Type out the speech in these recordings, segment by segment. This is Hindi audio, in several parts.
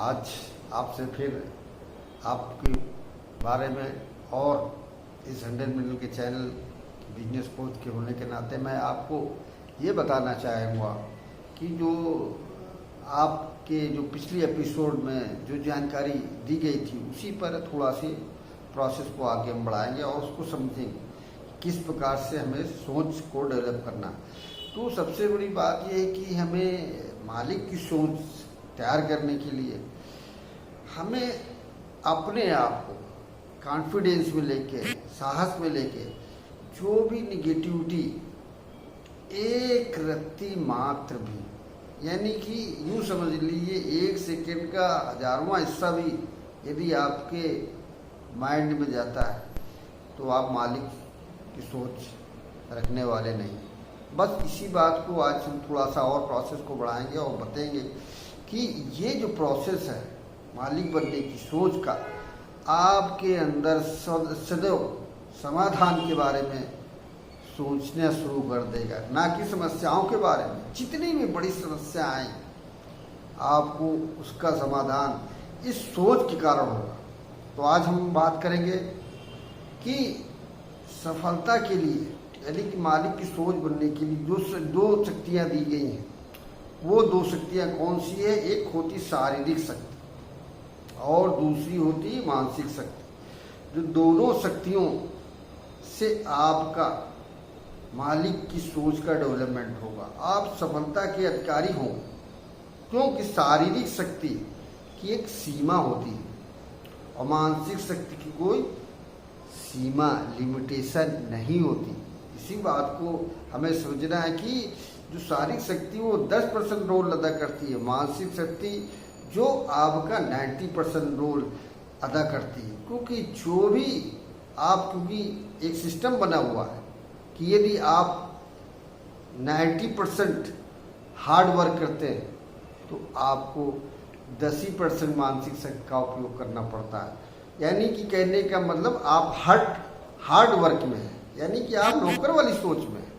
आज आपसे फिर आपके बारे में और इस 100 मिलियन के चैनल बिजनेस कोच के होने के नाते मैं आपको ये बताना चाहूँगा कि जो आपके जो पिछले एपिसोड में जो जानकारी दी गई थी उसी पर थोड़ा सी प्रोसेस को आगे हम बढ़ाएंगे और उसको समझेंगे किस प्रकार से हमें सोच को डेवलप करना। तो सबसे बड़ी बात यह है कि हमें मालिक की सोच तैयार करने के लिए हमें अपने आप को कॉन्फिडेंस में लेके, साहस में लेके, जो भी निगेटिविटी एक रत्ती मात्र भी, यानी कि यूँ समझ लीजिए 1 सेकेंड का 1000वां हिस्सा भी यदि आपके माइंड में जाता है तो आप मालिक की सोच रखने वाले नहीं। बस इसी बात को आज हम थोड़ा सा और प्रोसेस को बढ़ाएंगे और बताएंगे कि ये जो प्रोसेस है मालिक बनने की सोच का आपके अंदर सदैव समाधान के बारे में सोचना शुरू कर देगा, ना कि समस्याओं के बारे में। जितनी भी बड़ी समस्या आए आपको उसका समाधान इस सोच के कारण होगा। तो आज हम बात करेंगे कि सफलता के लिए यानी कि मालिक की सोच बनने के लिए जो 2 शक्तियाँ दी गई हैं, वो 2 शक्तियाँ कौन सी है? एक होती शारीरिक शक्ति और दूसरी होती मानसिक शक्ति। जो दोनों शक्तियों से आपका मालिक की सोच का डेवलपमेंट होगा, आप सफलता के अधिकारी होंगे। क्योंकि शारीरिक शक्ति की एक सीमा होती है और मानसिक शक्ति की कोई सीमा, लिमिटेशन नहीं होती। इसी बात को हमें समझना है कि जो शारीरिक शक्ति वो 10% रोल अदा करती है, मानसिक शक्ति जो आपका 90% रोल अदा करती है। क्योंकि जो भी क्योंकि एक सिस्टम बना हुआ है कि यदि आप 90% हार्ड वर्क करते हैं तो आपको 10% मानसिक शक्ति का उपयोग करना पड़ता है। यानी कि कहने का मतलब आप हार्ड वर्क में हैं, यानी कि आप नौकर वाली सोच में हैं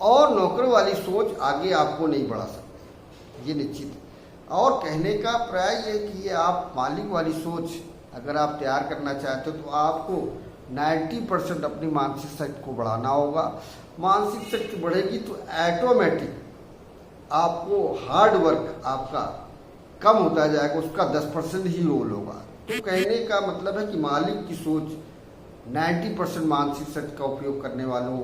और नौकर वाली सोच आगे आपको नहीं बढ़ा सकती, ये निश्चित है। और कहने का प्राय ये कि ये आप मालिक वाली सोच अगर आप तैयार करना चाहते हो तो आपको 90% अपनी मानसिक शक्ति को बढ़ाना होगा। मानसिक शक्ति बढ़ेगी तो ऑटोमेटिक आपको हार्ड वर्क आपका कम होता जाएगा, उसका 10% ही रोल होगा। तो कहने का मतलब है कि मालिक की सोच 90% मानसिक शक्ति का उपयोग करने वालों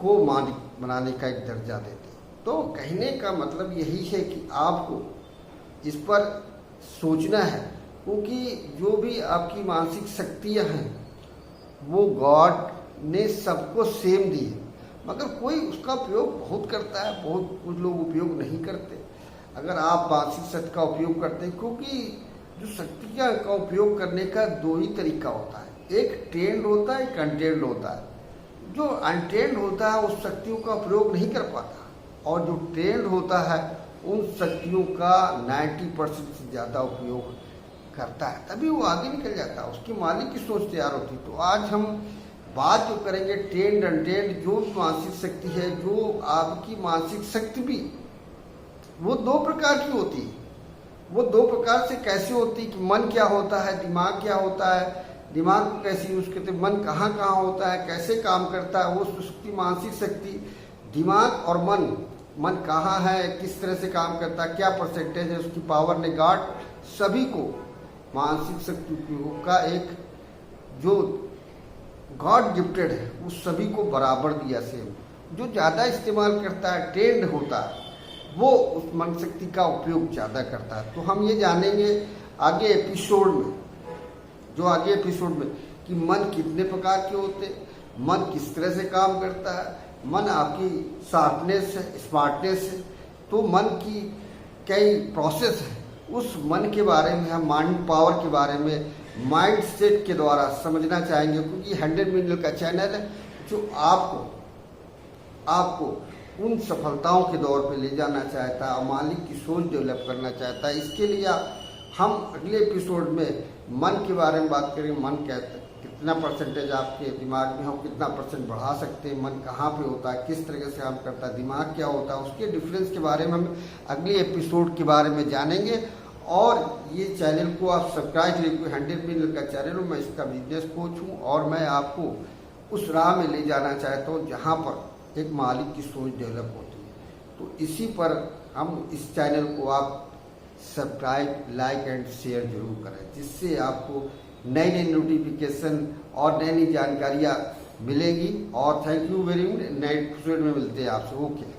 को मालिक बनाने का एक दर्जा देते हैं। तो कहने का मतलब यही है कि आपको इस पर सोचना है, क्योंकि जो भी आपकी मानसिक शक्तियाँ हैं वो गॉड ने सबको सेम दी है, मगर कोई उसका उपयोग बहुत करता है, बहुत कुछ लोग उपयोग नहीं करते। अगर आप मानसिक शक्ति का उपयोग करते हैं, क्योंकि जो शक्तियाँ का उपयोग करने का 2 ही तरीका होता है, एक ट्रेंड होता है, एक अनट्रेंड होता है। जो अनट्रेंड होता है उस शक्तियों का प्रयोग नहीं कर पाता और जो ट्रेंड होता है उन शक्तियों का 90% से ज़्यादा उपयोग करता है, तभी वो आगे निकल जाता है, उसकी मालिक की सोच तैयार होती है। तो आज हम बात जो करेंगे ट्रेंड अनट्रेंड, जो मानसिक शक्ति है, जो आपकी मानसिक शक्ति भी वो 2 प्रकार की होती है। वो 2 प्रकार से कैसे होती है कि मन क्या होता है, दिमाग क्या होता है, दिमाग को कैसे यूज करते हैं, मन कहाँ कहाँ होता है, कैसे काम करता है, वो उसकी मानसिक शक्ति। दिमाग और मन कहाँ है, किस तरह से काम करता है, क्या परसेंटेज है उसकी पावर ने गॉड सभी को मानसिक शक्ति का एक जो गॉड गिफ्टेड है उस सभी को बराबर दिया सेम। जो ज़्यादा इस्तेमाल करता है, ट्रेंड होता है, वो उस मन शक्ति का उपयोग ज़्यादा करता है। तो हम ये जानेंगे आगे एपिसोड में कि मन कितने प्रकार के होते हैं, मन किस तरह से काम करता है, मन आपकी शार्पनेस है, स्मार्टनेस है। तो मन की कई प्रोसेस है, उस मन के बारे में हम माइंड पावर के बारे में माइंड सेट के द्वारा समझना चाहेंगे। क्योंकि 100 मिलियन का चैनल है जो आपको उन सफलताओं के दौर पे ले जाना चाहता है और मालिक की सोच डेवलप करना चाहता है। इसके लिए हम अगले एपिसोड में मन के बारे में बात करेंगे। मन कितना परसेंटेज आपके दिमाग में हो, कितना % बढ़ा सकते हैं, मन कहाँ पे होता है, किस तरीके से काम करता है, दिमाग क्या होता है, उसके डिफरेंस के बारे में हम अगले एपिसोड के बारे में जानेंगे। और ये चैनल को आप सब्सक्राइब करिए। 100 मिलियन का चैनल हूँ, मैं इसका बिजनेस कोच हूँ और मैं आपको उस राह में ले जाना चाहता हूँ जहाँ पर एक मालिक की सोच डेवलप होती है। तो इसी पर हम इस चैनल को आप सब्सक्राइब, लाइक एंड शेयर जरूर करें, जिससे आपको नई नई नोटिफिकेशन और नई नई जानकारियाँ मिलेंगी। और थैंक यू वेरी मच। नए एपिसोड में मिलते हैं आपसे। ओके।